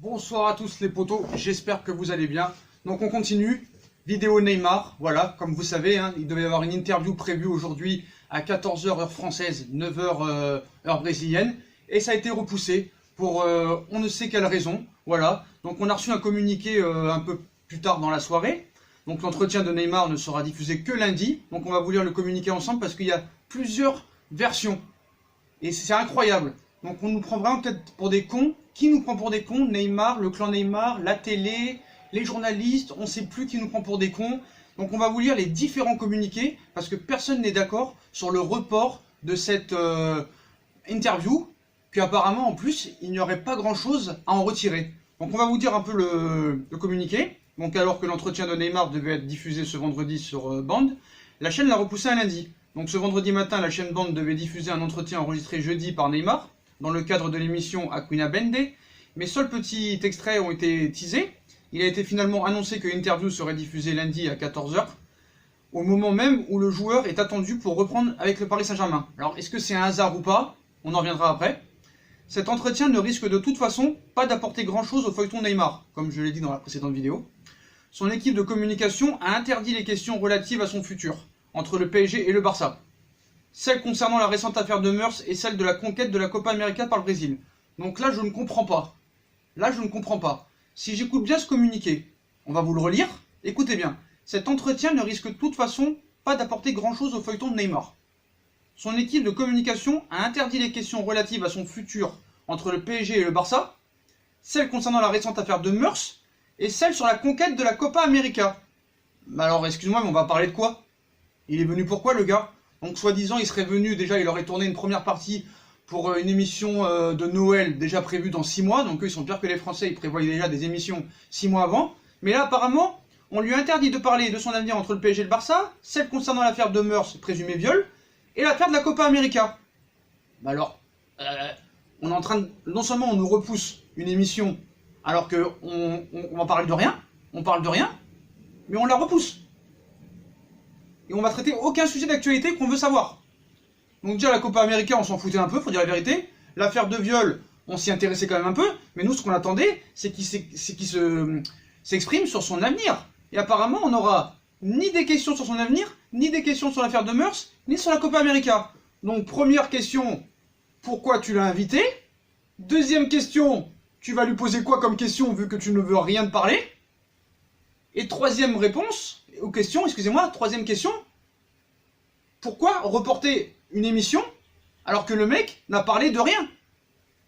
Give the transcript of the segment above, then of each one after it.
Bonsoir à tous les potos, j'espère que vous allez bien. Donc on continue, vidéo Neymar, voilà, comme vous savez, hein, il devait y avoir une interview prévue aujourd'hui à 14 h heure française, 9 h heure brésilienne, et ça a été repoussé pour on ne sait quelle raison, voilà. Donc on a reçu un communiqué un peu plus tard dans la soirée, donc l'entretien de Neymar ne sera diffusé que lundi, donc on va vous lire le communiqué ensemble parce qu'il y a plusieurs versions, et c'est incroyable. Donc on nous prend vraiment peut-être pour des cons. Qui nous prend pour des cons? Neymar, le clan Neymar, la télé, les journalistes, on ne sait plus qui nous prend pour des cons. Donc on va vous lire les différents communiqués, parce que personne n'est d'accord sur le report de cette interview, qu'apparemment en plus, il n'y aurait pas grand-chose à en retirer. Donc on va vous dire un peu le communiqué. Donc alors que l'entretien de Neymar devait être diffusé ce vendredi sur Band, la chaîne l'a repoussé à lundi. Donc ce vendredi matin, la chaîne Band devait diffuser un entretien enregistré jeudi par Neymar, dans le cadre de l'émission Aquina Bende, mais seuls petits extraits ont été teasés. Il a été finalement annoncé que l'interview serait diffusée lundi à 14 h, au moment même où le joueur est attendu pour reprendre avec le Paris Saint-Germain. Alors est-ce que c'est un hasard ou pas? On en reviendra après. Cet entretien ne risque de toute façon pas d'apporter grand-chose au feuilleton Neymar, comme je l'ai dit dans la précédente vidéo. Son équipe de communication a interdit les questions relatives à son futur, entre le PSG et le Barça. Celle concernant la récente affaire de Meurs et celle de la conquête de la Copa América par le Brésil. Donc là, je ne comprends pas. Là, je ne comprends pas. Si j'écoute bien ce communiqué, on va vous le relire. Écoutez bien. Cet entretien ne risque de toute façon pas d'apporter grand-chose au feuilleton de Neymar. Son équipe de communication a interdit les questions relatives à son futur entre le PSG et le Barça, celle concernant la récente affaire de Meurs et celle sur la conquête de la Copa América. Alors, excuse-moi, mais on va parler de quoi? Il est venu pourquoi, le gars? Donc soi-disant il serait venu, déjà il aurait tourné une première partie pour une émission de Noël déjà prévue dans 6 mois, donc eux ils sont pires que les Français, ils prévoyaient déjà des émissions 6 mois avant, mais là apparemment on lui interdit de parler de son avenir entre le PSG et le Barça, celle concernant l'affaire de Meurs, présumé viol, et l'affaire de la Copa América. Bah alors, on est en train de, non seulement on nous repousse une émission alors qu'on va parler de rien, on parle de rien, mais on la repousse. Et on va traiter aucun sujet d'actualité qu'on veut savoir. Donc déjà la Copa América, on s'en foutait un peu, faut dire la vérité. L'affaire de viol, on s'y intéressait quand même un peu. Mais nous, ce qu'on attendait, c'est qu'il s'exprime sur son avenir. Et apparemment, on n'aura ni des questions sur son avenir, ni des questions sur l'affaire de Meurs, ni sur la Copa América. Donc première question, pourquoi tu l'as invité? Deuxième question, tu vas lui poser quoi comme question vu que tu ne veux rien te parler? Et troisième réponse, aux questions, excusez-moi, troisième question, pourquoi reporter une émission alors que le mec n'a parlé de rien?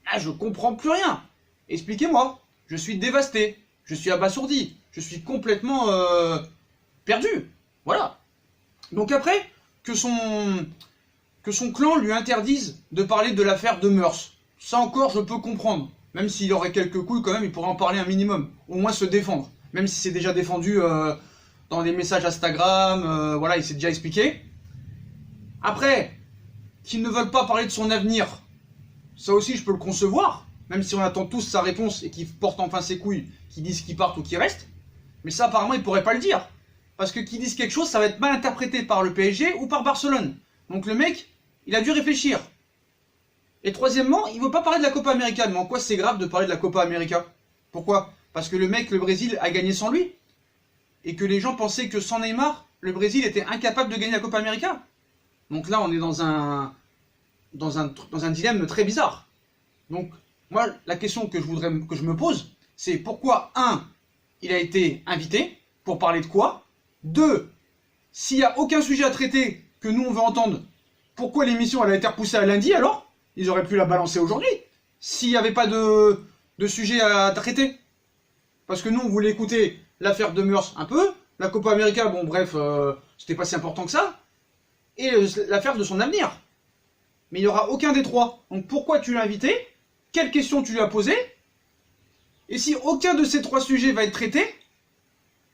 Ah, je comprends plus rien. Expliquez-moi. Je suis dévasté, je suis abasourdi, je suis complètement perdu. Voilà. Donc après, que son clan lui interdise de parler de l'affaire de Meurs, ça encore je peux comprendre. Même s'il aurait quelques couilles quand même, il pourrait en parler un minimum. Au moins se défendre. Même si c'est déjà défendu dans des messages Instagram, voilà, il s'est déjà expliqué. Après, qu'ils ne veulent pas parler de son avenir, ça aussi je peux le concevoir, même si on attend tous sa réponse et qu'il porte enfin ses couilles, qu'ils disent qu'il parte ou qu'il reste. Mais ça apparemment ils pourraient pas le dire. Parce que qu'ils disent quelque chose, ça va être mal interprété par le PSG ou par Barcelone. Donc le mec, il a dû réfléchir. Et troisièmement, il veut pas parler de la Copa América. Mais en quoi c'est grave de parler de la Copa América? Pourquoi? Parce que le mec, le Brésil, a gagné sans lui. Et que les gens pensaient que sans Neymar, le Brésil était incapable de gagner la Copa América. Donc là, on est dans un dilemme très bizarre. Donc, moi, la question que je me pose, c'est pourquoi, 1, il a été invité, pour parler de quoi? 2, s'il n'y a aucun sujet à traiter que nous, on veut entendre, pourquoi l'émission elle a été repoussée à lundi alors? Ils auraient pu la balancer aujourd'hui, s'il n'y avait pas de sujet à traiter. Parce que nous, on voulait écouter l'affaire de Meurs un peu, la Copa América, bon bref, c'était pas si important que ça, et l'affaire de son avenir. Mais il n'y aura aucun des trois. Donc pourquoi tu l'as invité? Quelles questions tu lui as posées? Et si aucun de ces 3 sujets va être traité,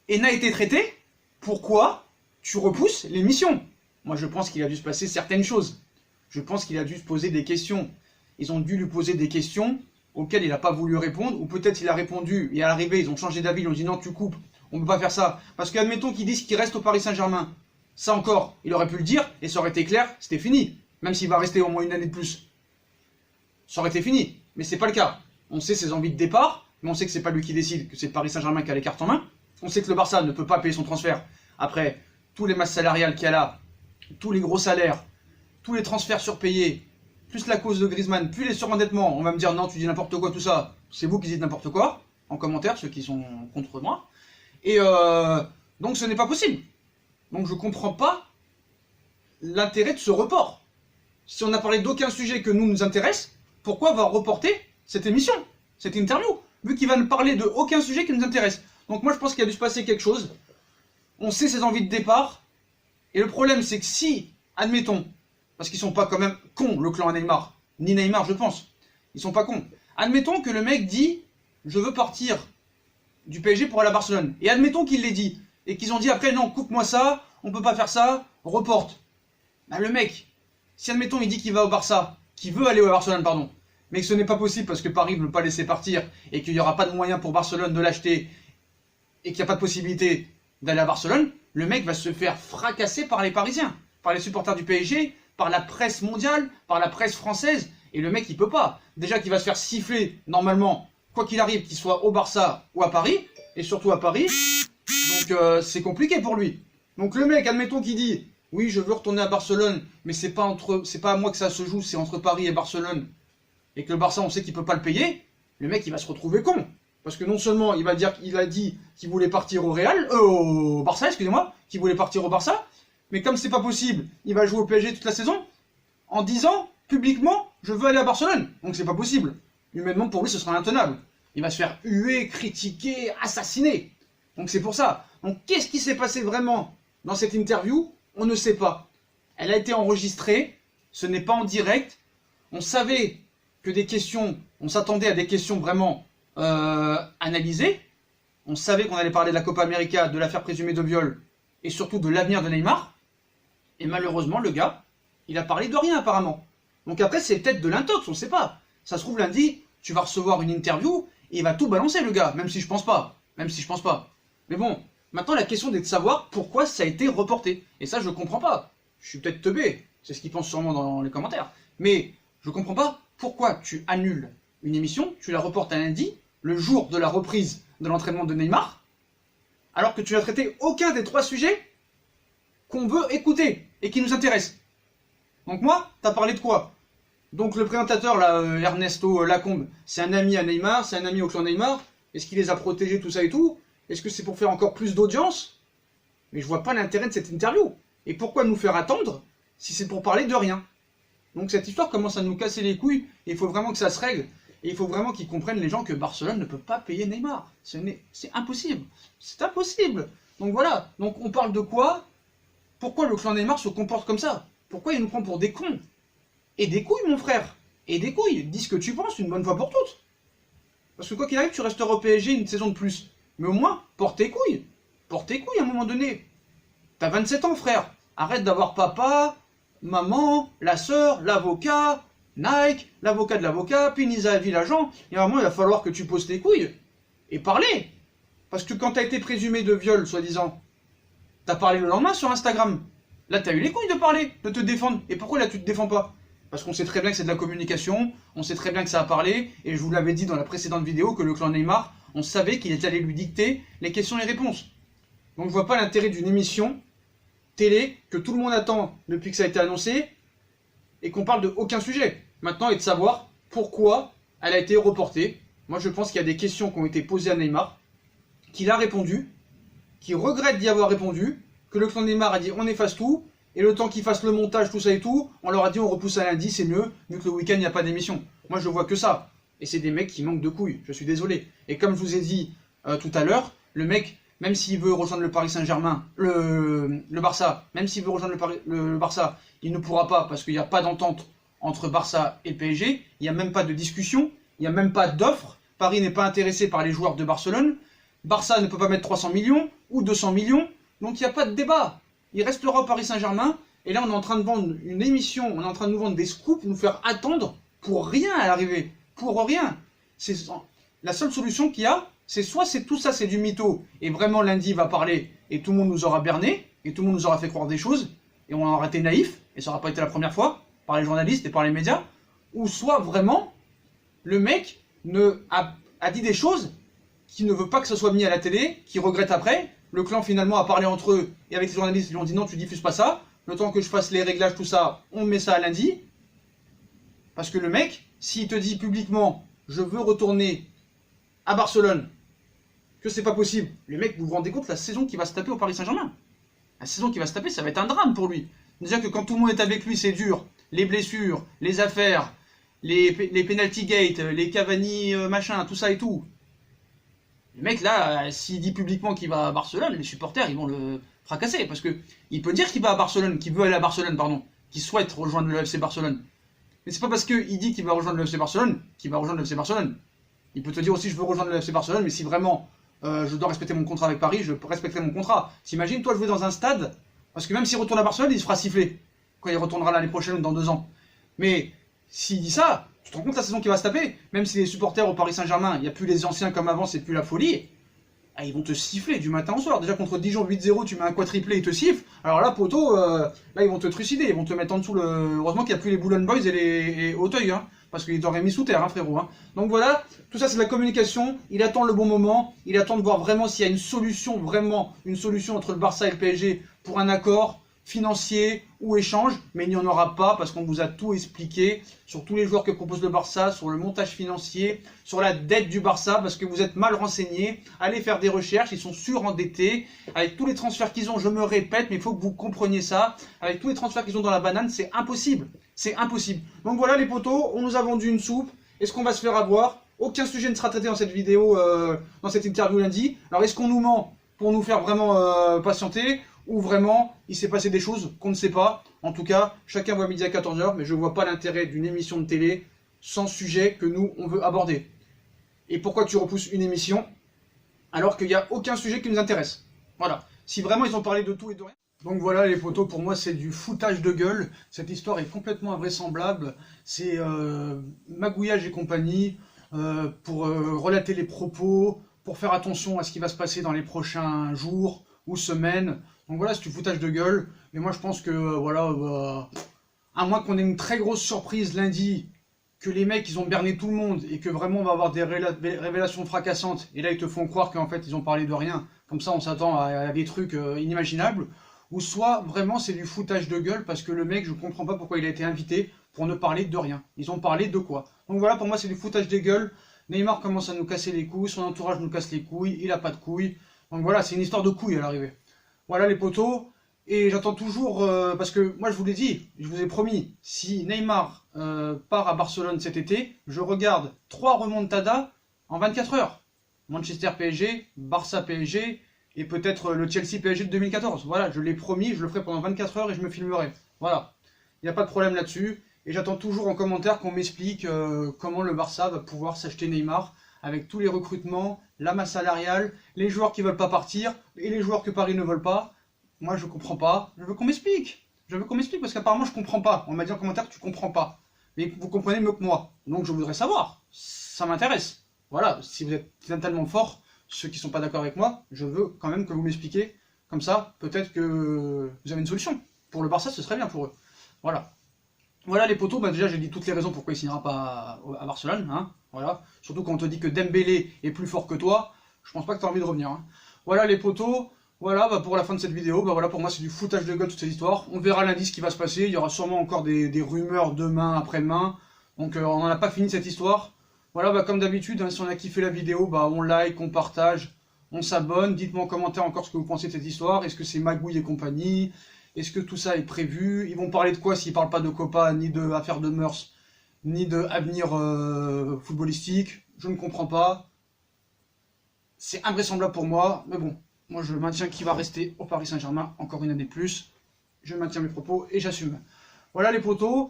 et n'a été traité, pourquoi tu repousses l'émission? Moi je pense qu'il a dû se passer certaines choses. Je pense qu'il a dû se poser des questions. Ils ont dû lui poser des questions auxquelles il n'a pas voulu répondre, ou peut-être il a répondu, et à l'arrivée ils ont changé d'avis, ils ont dit non tu coupes, on ne peut pas faire ça. Parce qu'admettons qu'ils disent qu'il reste au Paris Saint-Germain. Ça encore, il aurait pu le dire, et ça aurait été clair, c'était fini. Même s'il va rester au moins une année de plus. Ça aurait été fini, mais c'est pas le cas. On sait ses envies de départ, mais on sait que c'est pas lui qui décide, que c'est Paris Saint-Germain qui a les cartes en main. On sait que le Barça ne peut pas payer son transfert après tous les masses salariales qu'il y a là, tous les gros salaires, tous les transferts surpayés, plus la cause de Griezmann, plus les surendettements. On va me dire non, tu dis n'importe quoi, tout ça. C'est vous qui dites n'importe quoi, en commentaire, ceux qui sont contre moi. Et donc ce n'est pas possible. Donc je comprends pas l'intérêt de ce report. Si on n'a parlé d'aucun sujet que nous intéresse, pourquoi va reporter cette émission, cette interview, vu qu'il va ne parler de aucun sujet qui nous intéresse. Donc moi je pense qu'il a dû se passer quelque chose. On sait ses envies de départ. Et le problème c'est que si, admettons, parce qu'ils sont pas quand même cons, le clan Neymar, ni Neymar je pense, ils sont pas cons. Admettons que le mec dit, je veux partir du PSG pour aller à Barcelone. Et admettons qu'il l'ait dit. Et qu'ils ont dit après, non, coupe-moi ça, on peut pas faire ça, reporte. Bah le mec, si admettons il dit qu'il va au Barça, qu'il veut aller au Barcelone, pardon, mais que ce n'est pas possible parce que Paris ne veut pas laisser partir et qu'il n'y aura pas de moyen pour Barcelone de l'acheter et qu'il n'y a pas de possibilité d'aller à Barcelone, le mec va se faire fracasser par les Parisiens, par les supporters du PSG, par la presse mondiale, par la presse française, et le mec il peut pas. Déjà qu'il va se faire siffler normalement, quoi qu'il arrive, qu'il soit au Barça ou à Paris, et surtout à Paris, donc c'est compliqué pour lui. Donc le mec, admettons qu'il dit, oui je veux retourner à Barcelone, mais c'est pas à moi que ça se joue, c'est entre Paris et Barcelone, et que le Barça on sait qu'il peut pas le payer, le mec il va se retrouver con. Parce que non seulement il va dire qu'il a dit qu'il voulait partir au Barça, excusez-moi, qu'il voulait partir au Barça, mais comme c'est pas possible, il va jouer au PSG toute la saison, en disant publiquement, je veux aller à Barcelone. Donc c'est pas possible. Humainement pour lui ce sera intenable. Il va se faire huer, critiquer, assassiner. Donc c'est pour ça. Donc qu'est-ce qui s'est passé vraiment dans cette interview? On ne sait pas. Elle a été enregistrée, ce n'est pas en direct. On savait que des questions, on s'attendait à des questions vraiment analysées. On savait qu'on allait parler de la Copa América, de l'affaire présumée de viol, et surtout de l'avenir de Neymar. Et malheureusement, le gars, il a parlé de rien apparemment. Donc après, c'est peut-être de l'intox, on ne sait pas. Ça se trouve lundi, tu vas recevoir une interview, et il va tout balancer le gars, même si je pense pas. Même si je pense pas. Mais bon, maintenant la question est de savoir pourquoi ça a été reporté. Et ça, je comprends pas. Je suis peut-être teubé, c'est ce qu'ils pensent sûrement dans les commentaires. Mais je comprends pas pourquoi tu annules une émission, tu la reportes à lundi, le jour de la reprise de l'entraînement de Neymar, alors que tu n'as traité aucun des 3 sujets qu'on veut écouter et qui nous intéressent. Donc moi, t'as parlé de quoi? Donc le présentateur, là, Ernesto Lacombe, c'est un ami à Neymar, c'est un ami au clan Neymar. Est-ce qu'il les a protégés, tout ça et tout? Est-ce que c'est pour faire encore plus d'audience? Mais je vois pas l'intérêt de cette interview. Et pourquoi nous faire attendre si c'est pour parler de rien? Donc cette histoire commence à nous casser les couilles, et il faut vraiment que ça se règle. Et il faut vraiment qu'ils comprennent, les gens, que Barcelone ne peut pas payer Neymar. C'est impossible. C'est impossible. Donc voilà. Donc on parle de quoi? Pourquoi le clan Neymar se comporte comme ça? Pourquoi il nous prend pour des cons? Et des couilles, mon frère. Et des couilles. Dis ce que tu penses une bonne fois pour toutes. Parce que quoi qu'il arrive, tu resteras au PSG une saison de plus. Mais au moins, porte tes couilles. Porte tes couilles à un moment donné. T'as 27 ans, frère. Arrête d'avoir papa, maman, la sœur, l'avocat, Nike, l'avocat de l'avocat, Pinisa, l'agent. Et à un moment, il va falloir que tu poses tes couilles. Et parler. Parce que quand t'as été présumé de viol, soi-disant, t'as parlé le lendemain sur Instagram. Là, t'as eu les couilles de parler, de te défendre. Et pourquoi là, tu te défends pas? Parce qu'on sait très bien que c'est de la communication, on sait très bien que ça a parlé, et je vous l'avais dit dans la précédente vidéo que le clan Neymar, on savait qu'il était allé lui dicter les questions et les réponses. Donc je vois pas l'intérêt d'une émission télé que tout le monde attend depuis que ça a été annoncé, et qu'on parle de aucun sujet. Maintenant, est de savoir pourquoi elle a été reportée. Moi, je pense qu'il y a des questions qui ont été posées à Neymar, qu'il a répondu, qu'il regrette d'y avoir répondu, que le clan Neymar a dit on efface tout, et le temps qu'ils fassent le montage, tout ça et tout, on leur a dit on repousse à lundi, c'est mieux, vu que le week-end il n'y a pas d'émission. Moi je vois que ça. Et c'est des mecs qui manquent de couilles, je suis désolé. Et comme je vous ai dit tout à l'heure, le mec, même s'il veut rejoindre le Paris Saint-Germain, le Barça, même s'il veut rejoindre le Barça, il ne pourra pas parce qu'il n'y a pas d'entente entre Barça et le PSG, il n'y a même pas de discussion, il n'y a même pas d'offre. Paris n'est pas intéressé par les joueurs de Barcelone, Barça ne peut pas mettre 300 millions ou 200 millions, donc il n'y a pas de débat. Il restera au Paris Saint-Germain, et là on est en train de vendre une émission, on est en train de nous vendre des scoops, nous faire attendre pour rien à l'arrivée, pour rien. La seule solution qu'il y a, c'est soit c'est tout ça, c'est du mytho, et vraiment lundi il va parler, et tout le monde nous aura berné, et tout le monde nous aura fait croire des choses, et on aura été naïf, et ça n'aura pas été la première fois, par les journalistes et par les médias, ou soit vraiment, le mec a dit des choses qui ne veut pas que ça soit mis à la télé, qui regrette après. Le clan finalement a parlé entre eux et avec les journalistes, ils lui ont dit non, tu diffuses pas ça. Le temps que je fasse les réglages, tout ça, on met ça à lundi. Parce que le mec, s'il te dit publiquement, je veux retourner à Barcelone, que c'est pas possible, le mec, vous vous rendez compte la saison qui va se taper au Paris Saint-Germain? La saison qui va se taper, ça va être un drame pour lui. Déjà que quand tout le monde est avec lui, c'est dur. Les blessures, les affaires, les penalty gate, les Cavani machin, tout ça et tout. Le mec là, s'il dit publiquement qu'il va à Barcelone, les supporters ils vont le fracasser. Parce que il peut dire qu'il va à Barcelone, qu'il veut aller à Barcelone, pardon, qu'il souhaite rejoindre le FC Barcelone. Mais c'est pas parce qu'il dit qu'il va rejoindre le FC Barcelone qu'il va rejoindre le FC Barcelone. Il peut te dire aussi je veux rejoindre le FC Barcelone, mais si vraiment je dois respecter mon contrat avec Paris, je respecterai mon contrat. T'imagines toi jouer dans un stade, parce que même s'il retourne à Barcelone, il se fera siffler. Quand il retournera l'année prochaine ou dans 2 ans. Mais s'il dit ça, tu te rends compte la saison qui va se taper? Même si les supporters au Paris Saint-Germain, il n'y a plus les anciens comme avant, c'est plus la folie. Ah, ils vont te siffler du matin au soir. Déjà contre Dijon 8-0, tu mets un quadriplé, ils te sifflent. Alors là, poteau, là ils vont te trucider, ils vont te mettre en dessous le... Heureusement qu'il n'y a plus les Boulogne Boys et les Auteuil, hein, parce qu'ils t'auraient mis sous terre, hein, frérot. Hein. Donc voilà, tout ça c'est de la communication. Il attend le bon moment, il attend de voir vraiment s'il y a une solution, vraiment une solution entre le Barça et le PSG pour un accord financier ou échange, mais il n'y en aura pas parce qu'on vous a tout expliqué sur tous les joueurs que propose le Barça, sur le montage financier, sur la dette du Barça, parce que vous êtes mal renseignés. Allez faire des recherches, ils sont surendettés. Avec tous les transferts qu'ils ont, je me répète, mais il faut que vous compreniez ça. Avec tous les transferts qu'ils ont dans la banane, c'est impossible. C'est impossible. Donc voilà les potos, on nous a vendu une soupe. Est-ce qu'on va se faire avoir? Aucun sujet ne sera traité dans cette vidéo, dans cette interview lundi. Alors est-ce qu'on nous ment pour nous faire vraiment patienter? Ou vraiment, il s'est passé des choses qu'on ne sait pas. En tout cas, chacun voit midi à 14h, mais je ne vois pas l'intérêt d'une émission de télé sans sujet que nous, on veut aborder. Et pourquoi tu repousses une émission alors qu'il n'y a aucun sujet qui nous intéresse? Voilà. Si vraiment ils ont parlé de tout et de rien. Donc voilà les potos, pour moi c'est du foutage de gueule. Cette histoire est complètement invraisemblable. C'est magouillage et compagnie pour relater les propos, pour faire attention à ce qui va se passer dans les prochains jours ou semaines. Donc voilà, c'est du foutage de gueule. Mais moi je pense que voilà, à moins qu'on ait une très grosse surprise lundi, que les mecs ils ont berné tout le monde et que vraiment on va avoir des révélations fracassantes. Et là ils te font croire qu'en fait ils ont parlé de rien. Comme ça on s'attend à des trucs inimaginables. Ou soit vraiment c'est du foutage de gueule parce que le mec je comprends pas pourquoi il a été invité pour ne parler de rien. Ils ont parlé de quoi? Donc voilà, pour moi c'est du foutage de gueule. Neymar commence à nous casser les couilles, son entourage nous casse les couilles, il a pas de couilles. Donc voilà, c'est une histoire de couilles à l'arrivée. Voilà les potos, et j'attends toujours, parce que moi je vous l'ai dit, je vous ai promis, si Neymar part à Barcelone cet été, je regarde 3 remontadas en 24 heures. Manchester PSG, Barça PSG, et peut-être le Chelsea PSG de 2014. Voilà, je l'ai promis, je le ferai pendant 24 heures et je me filmerai. Voilà, il n'y a pas de problème là-dessus, et j'attends toujours en commentaire qu'on m'explique comment le Barça va pouvoir s'acheter Neymar, avec tous les recrutements, la masse salariale, les joueurs qui ne veulent pas partir, et les joueurs que Paris ne veulent pas. Moi, je ne comprends pas. Je veux qu'on m'explique. Je veux qu'on m'explique, parce qu'apparemment, je ne comprends pas. On m'a dit en commentaire que tu ne comprends pas. Mais vous comprenez mieux que moi. Donc, je voudrais savoir. Ça m'intéresse. Voilà, si vous êtes tellement forts, ceux qui ne sont pas d'accord avec moi, je veux quand même que vous m'expliquiez. Comme ça, peut-être que vous avez une solution. Pour le Barça, ce serait bien pour eux. Voilà. Voilà les potos, bah déjà j'ai dit toutes les raisons pourquoi il ne signera pas à Barcelone, hein, voilà. Surtout quand on te dit que Dembélé est plus fort que toi, je pense pas que tu as envie de revenir. Hein. Voilà les potos, voilà bah pour la fin de cette vidéo, bah voilà pour moi c'est du foutage de gueule toute cette histoire. On verra lundi ce qui va se passer, il y aura sûrement encore des rumeurs demain, après-demain, donc on n'en a pas fini cette histoire. Voilà bah comme d'habitude, hein, si on a kiffé la vidéo, bah on like, on partage, on s'abonne, dites-moi en commentaire encore ce que vous pensez de cette histoire, est-ce que c'est magouille et compagnie? Est-ce que tout ça est prévu? Ils vont parler de quoi s'ils ne parlent pas de Copa, ni de affaires de mœurs, ni de avenir footballistique? Je ne comprends pas. C'est invraisemblable pour moi, mais bon, moi je maintiens qu'il va rester au Paris Saint-Germain encore une année de plus. Je maintiens mes propos et j'assume. Voilà les potos.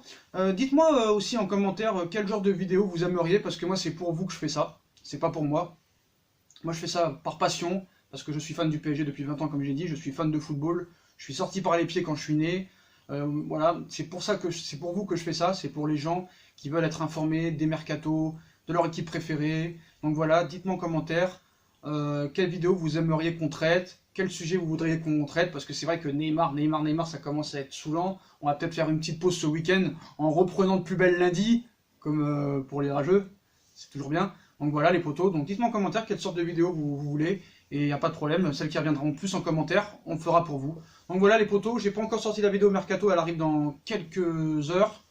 Dites-moi aussi en commentaire quel genre de vidéo vous aimeriez, parce que moi c'est pour vous que je fais ça, c'est pas pour moi. Moi je fais ça par passion, parce que je suis fan du PSG depuis 20 ans comme j'ai dit, je suis fan de football. Je suis sorti par les pieds quand je suis né. Voilà, c'est pour ça que c'est pour vous que je fais ça. C'est pour les gens qui veulent être informés des mercatos, de leur équipe préférée. Donc voilà, dites-moi en commentaire quelle vidéo vous aimeriez qu'on traite, quel sujet vous voudriez qu'on traite, parce que c'est vrai que Neymar, ça commence à être saoulant. On va peut-être faire une petite pause ce week-end en reprenant de plus belle lundi, comme pour les rageux. C'est toujours bien. Donc voilà les potos, donc dites-moi en commentaire quelle sorte de vidéo vous voulez, et il n'y a pas de problème, celles qui reviendront plus en commentaire, on le fera pour vous. Donc voilà les potos, j'ai pas encore sorti la vidéo Mercato, elle arrive dans quelques heures,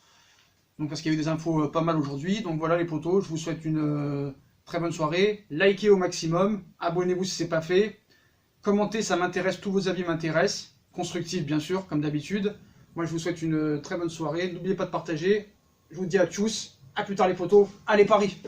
donc parce qu'il y a eu des infos pas mal aujourd'hui. Donc voilà les potos, je vous souhaite une très bonne soirée, likez au maximum, abonnez-vous si ce n'est pas fait, commentez, ça m'intéresse, tous vos avis m'intéressent, constructifs bien sûr, comme d'habitude. Moi je vous souhaite une très bonne soirée, n'oubliez pas de partager, je vous dis à tchuss, à plus tard les potos, allez Paris!